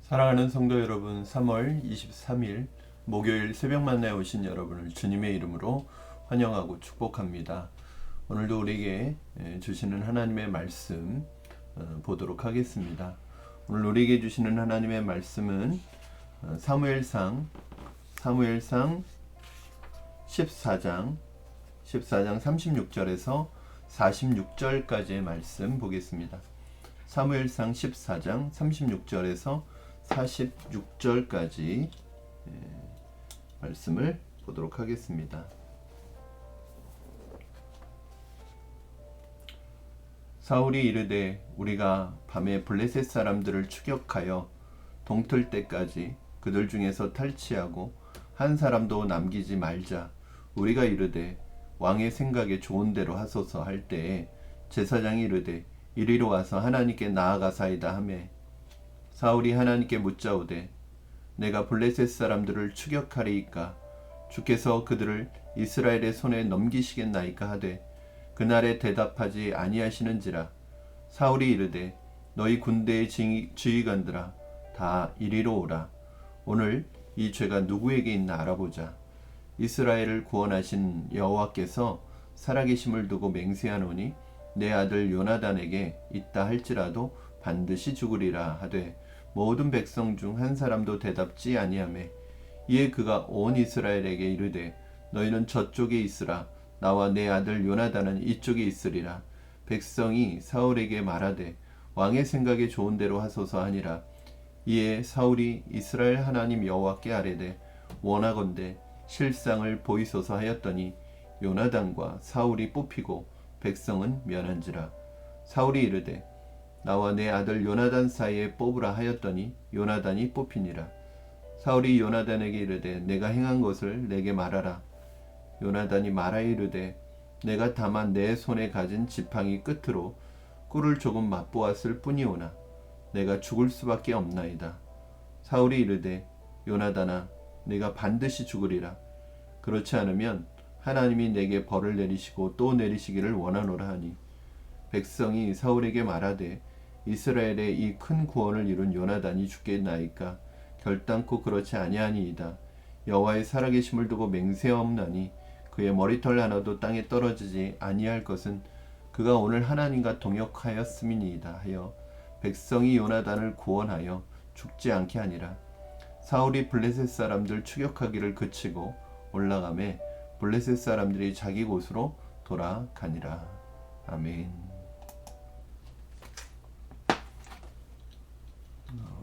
사랑하는 성도 여러분, 3월 23일 목요일 새벽 만나에 오신 여러분을 주님의 이름으로 환영하고 축복합니다. 오늘도 우리에게 주시는 하나님의 말씀 보도록 하겠습니다. 오늘 우리에게 주시는 하나님의 말씀은 사무엘상 14장 36절에서 46절까지의 말씀 보겠습니다. 사무엘상 14장 36절에서 46절까지 말씀을 보도록 하겠습니다. 사울이 이르되 우리가 밤에 블레셋 사람들을 추격하여 동틀 때까지 그들 중에서 탈취하고 한 사람도 남기지 말자. 우리가 이르되 왕의 생각에 좋은 대로 하소서 할 때에 제사장이 이르되 이리로 와서 하나님께 나아가사이다 하매 사울이 하나님께 묻자오되 내가 블레셋 사람들을 추격하리이까 주께서 그들을 이스라엘의 손에 넘기시겠나이까 하되 그날에 대답하지 아니하시는지라. 사울이 이르되 너희 군대의 지휘관들아 다 이리로 오라. 오늘 이 죄가 누구에게 있나 알아보자. 이스라엘을 구원하신 여호와께서 살아계심을 두고 맹세하노니 내 아들 요나단에게 있다 할지라도 반드시 죽으리라 하되 모든 백성 중 한 사람도 대답지 아니하매 이에 그가 온 이스라엘에게 이르되 너희는 저쪽에 있으라. 나와 내 아들 요나단은 이쪽에 있으리라. 백성이 사울에게 말하되 왕의 생각에 좋은 대로 하소서 하니라. 이에 사울이 이스라엘 하나님 여호와께 아뢰되 원하건대 실상을 보이소서 하였더니 요나단과 사울이 뽑히고 백성은 면한지라. 사울이 이르되 나와 내 아들 요나단 사이에 뽑으라 하였더니 요나단이 뽑히니라. 사울이 요나단에게 이르되 내가 행한 것을 내게 말하라. 요나단이 말하여 이르되 내가 다만 내 손에 가진 지팡이 끝으로 꿀을 조금 맛보았을 뿐이오나 내가 죽을 수밖에 없나이다. 사울이 이르되 요나단아 내가 반드시 죽으리라. 그렇지 않으면 하나님이 내게 벌을 내리시고 또 내리시기를 원하노라 하니 백성이 사울에게 말하되 이스라엘의 이 큰 구원을 이룬 요나단이 죽겠나이까. 결단코 그렇지 아니하니이다. 여호와의 살아계심을 두고 맹세하옵나니 그의 머리털 하나도 땅에 떨어지지 아니할 것은 그가 오늘 하나님과 동역하였음이니이다 하여 백성이 요나단을 구원하여 죽지 않게 하니라. 사울이 블레셋 사람들 추격하기를 그치고 올라가매 블레셋 사람들이 자기 곳으로 돌아가니라. 아멘.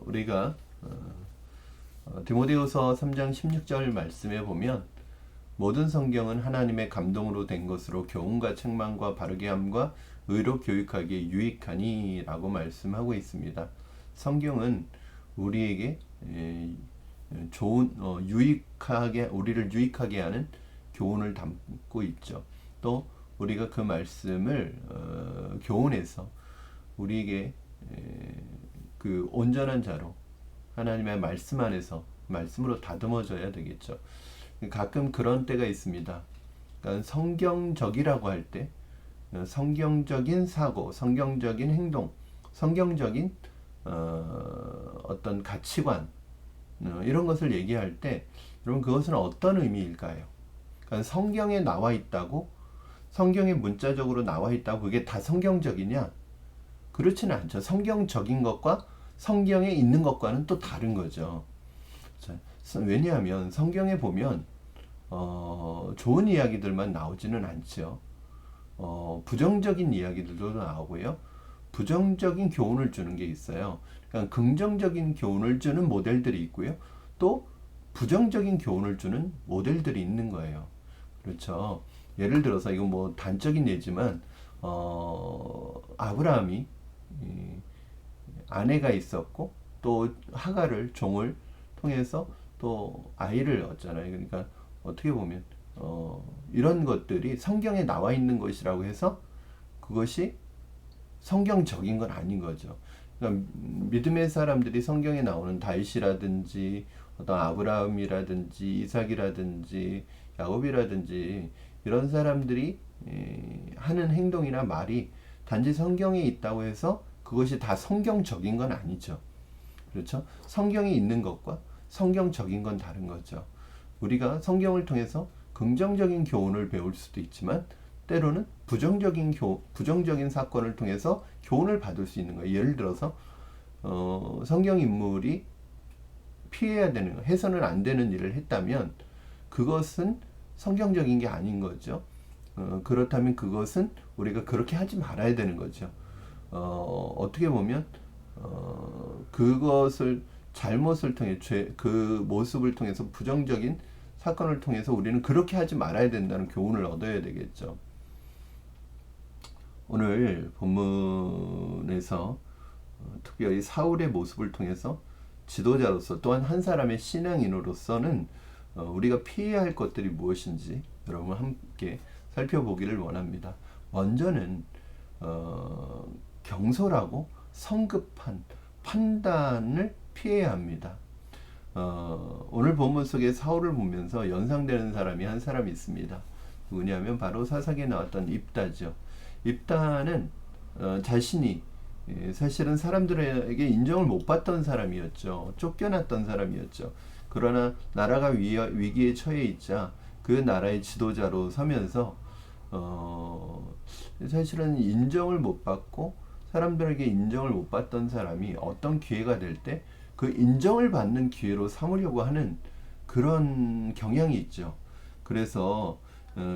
우리가 디모데후서 3장 16절 말씀에 보면 모든 성경은 하나님의 감동으로 된 것으로 교훈과 책망과 바르게 함과 의로 교육하기에 유익하니 라고 말씀하고 있습니다. 성경은 우리에게 좋은 우리를 유익하게 하는 교훈을 담고 있죠. 또 우리가 그 말씀을 교훈해서 우리에게 그 온전한 자로 하나님의 말씀 안에서 말씀으로 다듬어져야 되겠죠. 가끔 그런 때가 있습니다. 그러니까 성경적이라고 할 때 성경적인 사고, 성경적인 행동, 성경적인 어떤 가치관 이런 것을 얘기할 때 여러분 그것은 어떤 의미일까요? 그러니까 성경에 나와 있다고, 성경에 문자적으로 나와 있다고 그게 다 성경적이냐? 그렇지는 않죠. 성경적인 것과 성경에 있는 것과는 또 다른 거죠. 왜냐하면 성경에 보면 좋은 이야기들만 나오지는 않죠. 부정적인 이야기들도 나오고요. 부정적인 교훈을 주는 게 있어요. 그러니까 긍정적인 교훈을 주는 모델들이 있고요. 또 부정적인 교훈을 주는 모델들이 있는 거예요. 그렇죠. 예를 들어서 이건 뭐 단적인 예지만 아브라함이 아내가 있었고 또 하갈을 종을 통해서 또 아이를 얻잖아요. 그러니까 어떻게 보면 이런 것들이 성경에 나와 있는 것이라고 해서 그것이 성경적인 건 아닌 거죠. 그러니까 믿음의 사람들이 성경에 나오는 다윗이라든지 어떤 아브라함이라든지 이삭이라든지 야곱이라든지 이런 사람들이 하는 행동이나 말이 단지 성경에 있다고 해서 그것이 다 성경적인 건 아니죠. 그렇죠? 성경이 있는 것과 성경적인 건 다른 거죠. 우리가 성경을 통해서 긍정적인 교훈을 배울 수도 있지만 때로는 부정적인 사건을 통해서 교훈을 받을 수 있는 거예요. 예를 들어서 성경 인물이 피해야 되는, 해서는 안 되는 일을 했다면 그것은 성경적인 게 아닌 거죠. 그렇다면 그것은 우리가 그렇게 하지 말아야 되는 거죠. 어떻게 보면 그것을 잘못을 통해 그 모습을 통해서 부정적인 사건을 통해서 우리는 그렇게 하지 말아야 된다는 교훈을 얻어야 되겠죠. 오늘 본문에서 특별히 사울의 모습을 통해서 지도자로서 또한 한 사람의 신앙인으로서는 우리가 피해야 할 것들이 무엇인지 여러분 함께 살펴보기를 원합니다. 먼저는 경솔하고 성급한 판단을 피해야 합니다. 오늘 본문 속에 사울을 보면서 연상되는 사람이 한 사람이 있습니다. 누구냐면 바로 사사기에 나왔던 입다죠. 입다는 자신이 사실은 사람들에게 인정을 못 받던 사람이었죠. 쫓겨났던 사람이었죠. 그러나 나라가 위기에 처해 있자 그 나라의 지도자로 서면서 사실은 인정을 못 받고 사람들에게 인정을 못 받던 사람이 어떤 기회가 될 때 그 인정을 받는 기회로 삼으려고 하는 그런 경향이 있죠. 그래서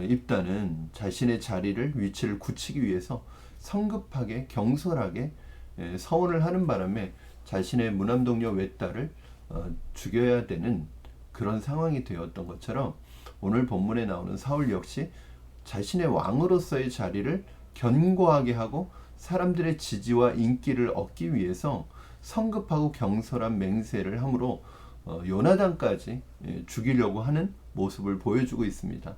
입다는 자신의 위치를 굳히기 위해서 성급하게 경솔하게 서원을 하는 바람에 자신의 무남동료 외딸을 죽여야 되는 그런 상황이 되었던 것처럼 오늘 본문에 나오는 사울 역시 자신의 왕으로서의 자리를 견고하게 하고 사람들의 지지와 인기를 얻기 위해서 성급하고 경솔한 맹세를 함으로 요나단까지 죽이려고 하는 모습을 보여주고 있습니다.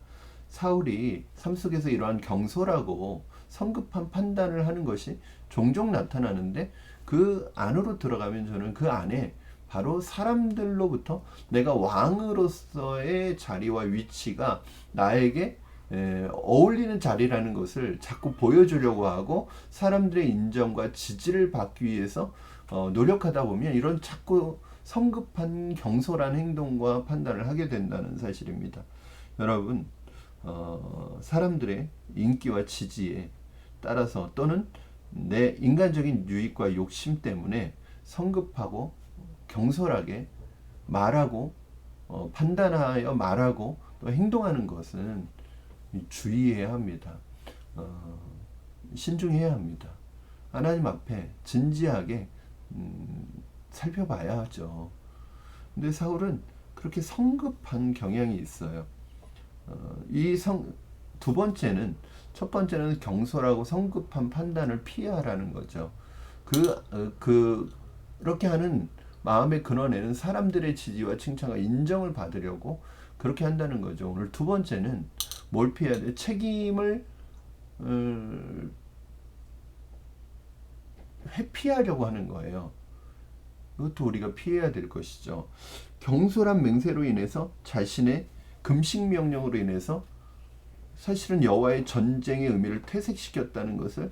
사울이 삶 속에서 이러한 경솔하고 성급한 판단을 하는 것이 종종 나타나는데 그 안으로 들어가면 저는 그 안에 바로 사람들로부터 내가 왕으로서의 자리와 위치가 나에게 어울리는 자리라는 것을 자꾸 보여주려고 하고 사람들의 인정과 지지를 받기 위해서 노력하다 보면 이런 자꾸 성급한 경솔한 행동과 판단을 하게 된다는 사실입니다. 여러분 사람들의 인기와 지지에 따라서 또는 내 인간적인 유익과 욕심 때문에 성급하고 경솔하게 말하고 판단하여 말하고 또 행동하는 것은 주의해야 합니다. 신중해야 합니다. 하나님 앞에 진지하게 살펴봐야 하죠. 근데 사울은 그렇게 성급한 경향이 있어요. 두 번째는 첫 번째는 경솔하고 성급한 판단을 피하라는 거죠. 그렇게 하는 마음의 근원에는 사람들의 지지와 칭찬과 인정을 받으려고 그렇게 한다는 거죠. 오늘 두 번째는 뭘 피해야 돼? 책임을 회피하려고 하는 거예요. 이것도 우리가 피해야 될 것이죠. 경솔한 맹세로 인해서 자신의 금식 명령으로 인해서 사실은 여호와의 전쟁의 의미를 퇴색시켰다는 것을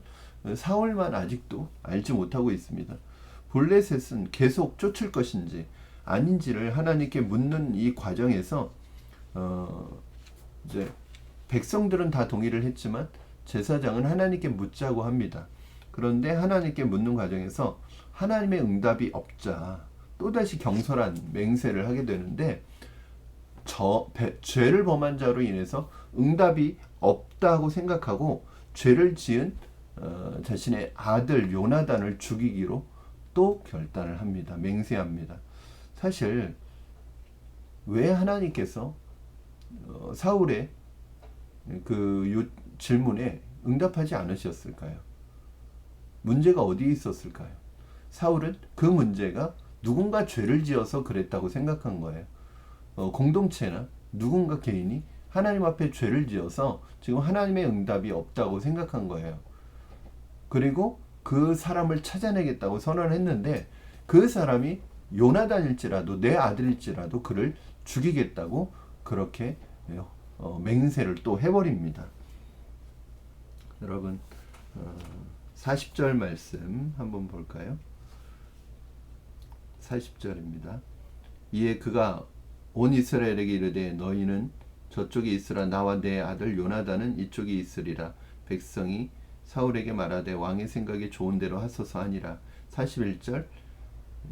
사울만 아직도 알지 못하고 있습니다. 블레셋은 계속 쫓을 것인지 아닌지를 하나님께 묻는 이 과정에서 이제 백성들은 다 동의를 했지만 제사장은 하나님께 묻자고 합니다. 그런데 하나님께 묻는 과정에서 하나님의 응답이 없자 또다시 경솔한 맹세를 하게 되는데 죄를 범한 자로 인해서 응답이 없다고 생각하고 죄를 지은 자신의 아들 요나단을 죽이기로 또 결단을 합니다. 맹세합니다. 사실 왜 하나님께서 사울의 그 질문에 응답하지 않으셨을까요? 문제가 어디에 있었을까요? 사울은 그 문제가 누군가 죄를 지어서 그랬다고 생각한 거예요. 공동체나 누군가 개인이 하나님 앞에 죄를 지어서 지금 하나님의 응답이 없다고 생각한 거예요. 그리고 그 사람을 찾아내겠다고 선언했는데 그 사람이 요나단일지라도 내 아들일지라도 그를 죽이겠다고 그렇게 맹세를 또 해버립니다. 여러분 40절 말씀 한번 볼까요? 40절입니다. 이에 그가 온 이스라엘에게 이르되 너희는 저쪽에 있으라 나와 내 아들 요나단은 이쪽에 있으리라. 백성이 사울에게 말하되 왕의 생각에 좋은 대로 하소서 하니라. 41절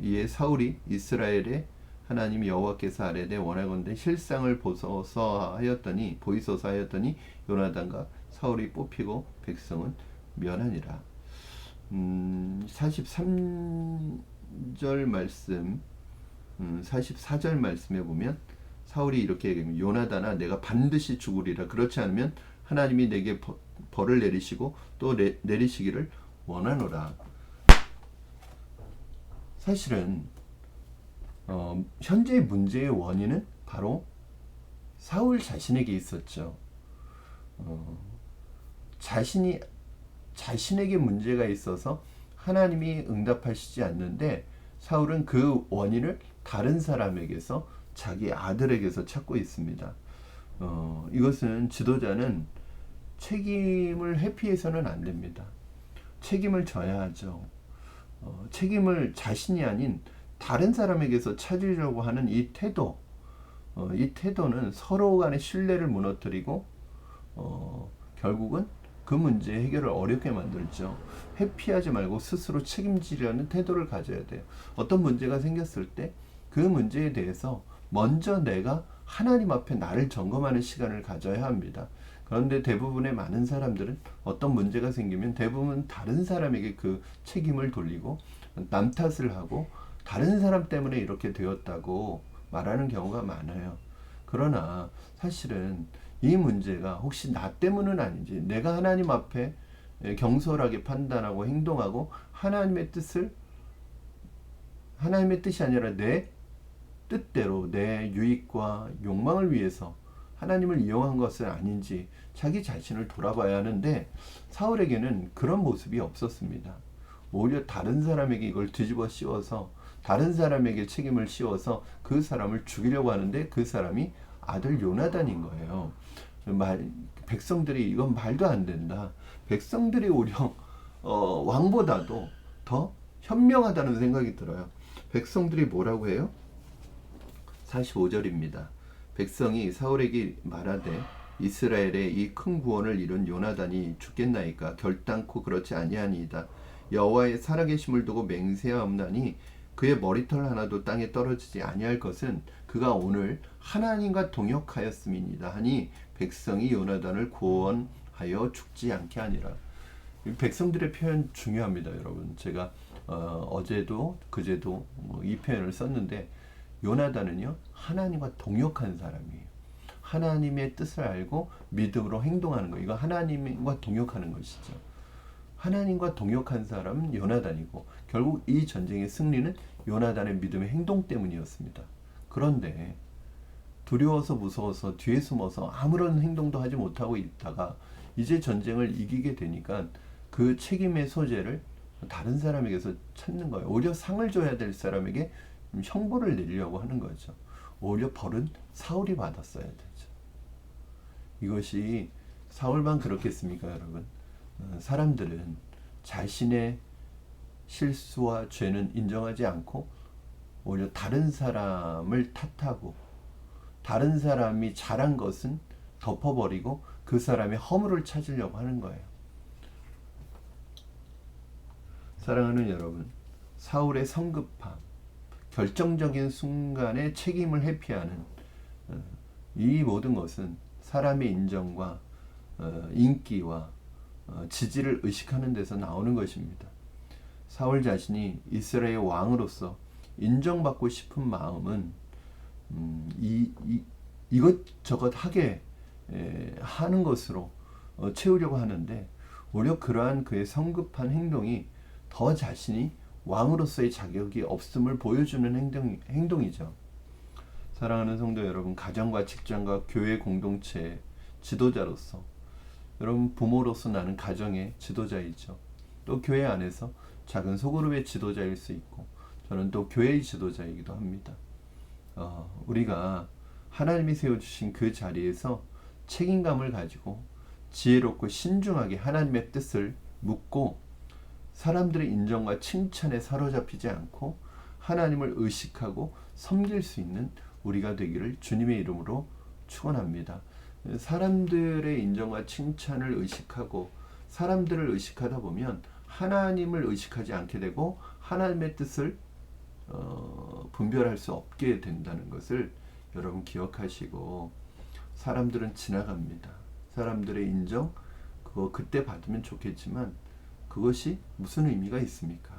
이에 사울이 이스라엘의 하나님 여호와께서 아뢰되 원하건대 실상을 보소서 하였더니 요나단과 사울이 뽑히고 백성은 면하니라. 43절 말씀 44절 말씀에 보면 사울이 이렇게 얘기합니다. 요나단아 내가 반드시 죽으리라. 그렇지 않으면 하나님이 내게 벌을 내리시고 또 내리시기를 원하노라. 사실은 현재의 문제의 원인은 바로 사울 자신에게 있었죠. 자신에게 문제가 있어서 하나님이 응답하시지 않는데 사울은 그 원인을 다른 사람에게서 자기 아들에게서 찾고 있습니다. 이것은 지도자는 책임을 회피해서는 안 됩니다. 책임을 져야 하죠. 책임을 자신이 아닌 다른 사람에게서 찾으려고 하는 이 태도는 서로 간의 신뢰를 무너뜨리고 결국은 그 문제 해결을 어렵게 만들죠. 회피하지 말고 스스로 책임지려는 태도를 가져야 돼요. 어떤 문제가 생겼을 때 그 문제에 대해서 먼저 내가 하나님 앞에 나를 점검하는 시간을 가져야 합니다. 그런데 대부분의 많은 사람들은 어떤 문제가 생기면 대부분 다른 사람에게 그 책임을 돌리고 남 탓을 하고 다른 사람 때문에 이렇게 되었다고 말하는 경우가 많아요. 그러나 사실은 이 문제가 혹시 나 때문은 아닌지 내가 하나님 앞에 경솔하게 판단하고 행동하고 하나님의 뜻이 아니라 내 뜻대로 내 유익과 욕망을 위해서 하나님을 이용한 것은 아닌지 자기 자신을 돌아봐야 하는데 사울에게는 그런 모습이 없었습니다. 오히려 다른 사람에게 이걸 뒤집어 씌워서 다른 사람에게 책임을 씌워서 그 사람을 죽이려고 하는데 그 사람이 아들 요나단인 거예요. 백성들이 이건 말도 안 된다. 백성들이 오히려 왕보다도 더 현명하다는 생각이 들어요. 백성들이 뭐라고 해요? 45절입니다. 백성이 사울에게 말하되 이스라엘의 이 큰 구원을 이룬 요나단이 죽겠나이까 결단코 그렇지 아니하니이다. 여호와의 살아계심을 두고 맹세하옵나니 그의 머리털 하나도 땅에 떨어지지 아니할 것은 그가 오늘 하나님과 동역하였음이니이다 하니 백성이 요나단을 구원하여 죽지 않게 하니라. 백성들의 표현 중요합니다, 여러분. 제가 어제도 그제도 이 표현을 썼는데 요나단은요 하나님과 동역한 사람이에요. 하나님의 뜻을 알고 믿음으로 행동하는 거. 이거 하나님과 동역하는 것이죠. 하나님과 동역한 사람은 요나단이고 결국 이 전쟁의 승리는 요나단의 믿음의 행동 때문이었습니다. 그런데 두려워서 무서워서 뒤에 숨어서 아무런 행동도 하지 못하고 있다가 이제 전쟁을 이기게 되니까 그 책임의 소재를 다른 사람에게서 찾는 거예요. 오히려 상을 줘야 될 사람에게 형벌을 내리려고 하는 거죠. 오히려 벌은 사울이 받았어야 되죠. 이것이 사울만 그렇겠습니까, 여러분? 사람들은 자신의 실수와 죄는 인정하지 않고 오히려 다른 사람을 탓하고 다른 사람이 잘한 것은 덮어버리고 그 사람의 허물을 찾으려고 하는 거예요. 사랑하는 여러분, 사울의 성급함, 결정적인 순간에 책임을 회피하는 이 모든 것은 사람의 인정과 인기와 지지를 의식하는 데서 나오는 것입니다. 사울 자신이 이스라엘 왕으로서 인정받고 싶은 마음은 이것저것 하게 하는 것으로 채우려고 하는데 오히려 그러한 그의 성급한 행동이 더 자신이 왕으로서의 자격이 없음을 보여주는 행동이죠. 사랑하는 성도 여러분, 가정과 직장과 교회 공동체의 지도자로서 여러분 부모로서 나는 가정의 지도자이죠. 또 교회 안에서 작은 소그룹의 지도자일 수 있고 저는 또 교회의 지도자이기도 합니다. 우리가 하나님이 세워주신 그 자리에서 책임감을 가지고 지혜롭고 신중하게 하나님의 뜻을 묻고 사람들의 인정과 칭찬에 사로잡히지 않고 하나님을 의식하고 섬길 수 있는 우리가 되기를 주님의 이름으로 축원합니다. 사람들의 인정과 칭찬을 의식하고 사람들을 의식하다 보면 하나님을 의식하지 않게 되고 하나님의 뜻을 분별할 수 없게 된다는 것을 여러분 기억하시고, 사람들은 지나갑니다. 사람들의 인정 그거 그때 받으면 좋겠지만 그것이 무슨 의미가 있습니까?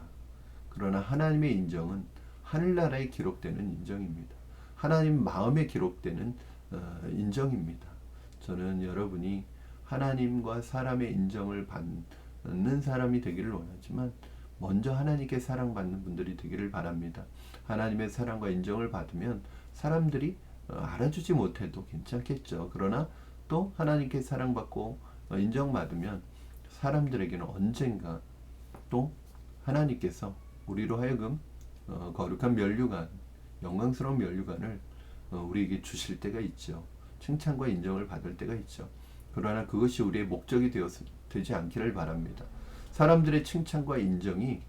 그러나 하나님의 인정은 하늘나라에 기록되는 인정입니다. 하나님 마음에 기록되는 인정입니다. 저는 여러분이 하나님과 사람의 인정을 받는 사람이 되기를 원하지만 먼저 하나님께 사랑받는 분들이 되기를 바랍니다. 하나님의 사랑과 인정을 받으면 사람들이 알아주지 못해도 괜찮겠죠. 그러나 또 하나님께 사랑받고 인정받으면 사람들에게는 언젠가 또 하나님께서 우리로 하여금 거룩한 면류관, 영광스러운 면류관을 우리에게 주실 때가 있죠. 칭찬과 인정을 받을 때가 있죠. 그러나 그것이 우리의 목적이 되지 않기를 바랍니다. 사람들의 칭찬과 인정이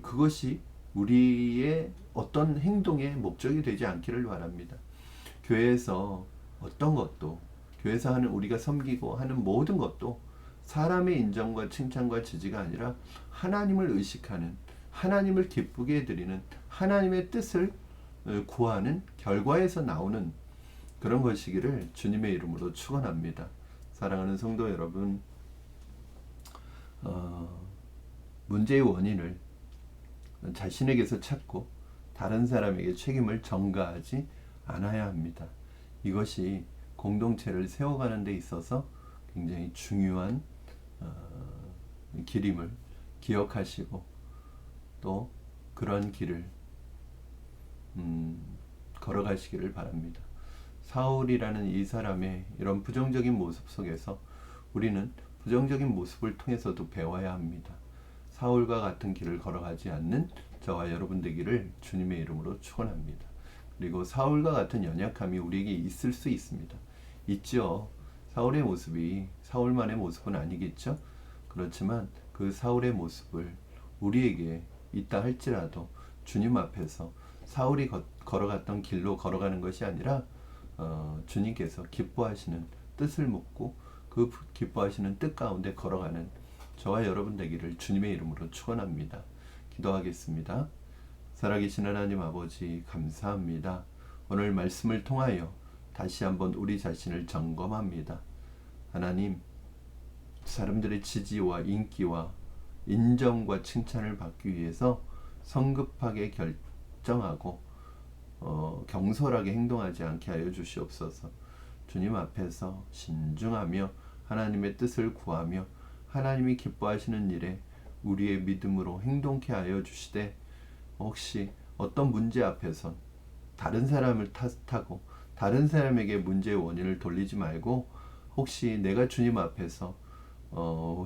그것이 우리의 어떤 행동의 목적이 되지 않기를 바랍니다. 교회에서 어떤 것도, 교회에서 하는 우리가 섬기고 하는 모든 것도 사람의 인정과 칭찬과 지지가 아니라 하나님을 의식하는, 하나님을 기쁘게 해드리는, 하나님의 뜻을 구하는 결과에서 나오는 그런 것이기를 주님의 이름으로 축원합니다. 사랑하는 성도 여러분, 문제의 원인을 자신에게서 찾고 다른 사람에게 책임을 전가하지 않아야 합니다. 이것이 공동체를 세워가는 데 있어서 굉장히 중요한 길임을 기억하시고 또 그런 길을 걸어가시기를 바랍니다. 사울이라는 이 사람의 이런 부정적인 모습 속에서 우리는 부정적인 모습을 통해서도 배워야 합니다. 사울과 같은 길을 걸어가지 않는 저와 여러분 되기를 주님의 이름으로 축원합니다. 그리고 사울과 같은 연약함이 우리에게 있을 수 있습니다. 있죠. 사울의 모습이 사울만의 모습은 아니겠죠. 그렇지만 그 사울의 모습을 우리에게 있다 할지라도 주님 앞에서 사울이 걸어갔던 길로 걸어가는 것이 아니라 주님께서 기뻐하시는 뜻을 묻고 그 기뻐하시는 뜻 가운데 걸어가는 저와 여러분 되기를 주님의 이름으로 축원합니다. 기도하겠습니다. 살아계신 하나님 아버지, 감사합니다. 오늘 말씀을 통하여 다시 한번 우리 자신을 점검합니다. 하나님, 사람들의 지지와 인기와 인정과 칭찬을 받기 위해서 성급하게 결정하고 경솔하게 행동하지 않게 하여 주시옵소서. 주님 앞에서 신중하며 하나님의 뜻을 구하며 하나님이 기뻐하시는 일에 우리의 믿음으로 행동케 하여 주시되, 혹시 어떤 문제 앞에선 다른 사람을 탓하고 다른 사람에게 문제의 원인을 돌리지 말고, 혹시 내가 주님 앞에서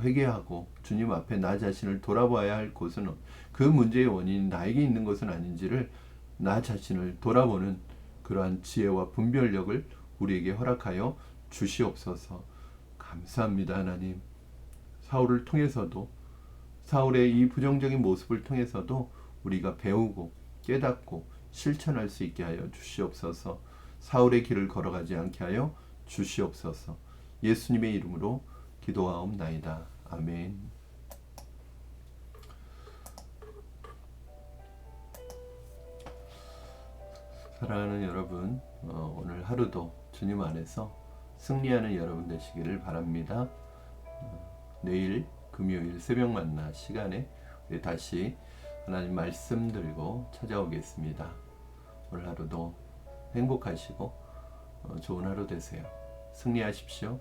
회개하고 주님 앞에 나 자신을 돌아봐야 할 곳은 그 문제의 원인이 나에게 있는 것은 아닌지를 나 자신을 돌아보는 그러한 지혜와 분별력을 우리에게 허락하여 주시옵소서. 감사합니다. 하나님, 사울을 통해서도, 사울의 이 부정적인 모습을 통해서도 우리가 배우고 깨닫고 실천할 수 있게 하여 주시옵소서. 사울의 길을 걸어가지 않게 하여 주시옵소서. 예수님의 이름으로 기도하옵나이다. 아멘. 사랑하는 여러분, 오늘 하루도 주님 안에서 승리하는 여러분 되시기를 바랍니다. 내일 금요일 새벽 만나 시간에 우리 다시 하나님 말씀 들고 찾아오겠습니다. 오늘 하루도 행복하시고 좋은 하루 되세요. 승리하십시오.